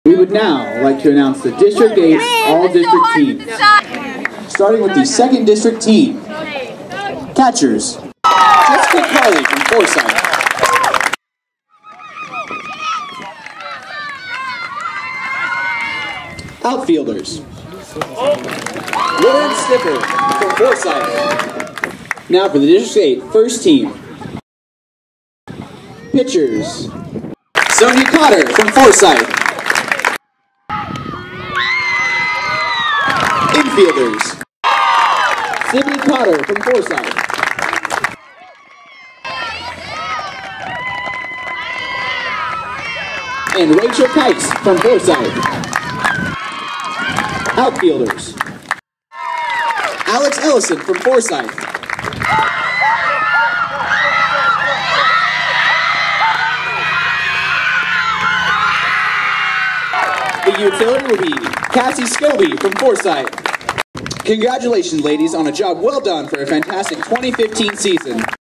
We would now like to announce the District 8 All-District teams. Starting with the 2nd District team. Catchers, Jessica Carley from Forsyth. Outfielders, Lauren Stiffer from Forsyth. Now for the District 8 first team. Pitchers, Sonia Cotter from Forsyth. Infielders, Sydney Cotter from Forsyth. And Rachel Kikes from Forsyth. Outfielders, Alex Ellison from Forsyth. The utility will be Cassie Scobie from Forsyth. Congratulations, ladies, on a job well done for a fantastic 2015 season.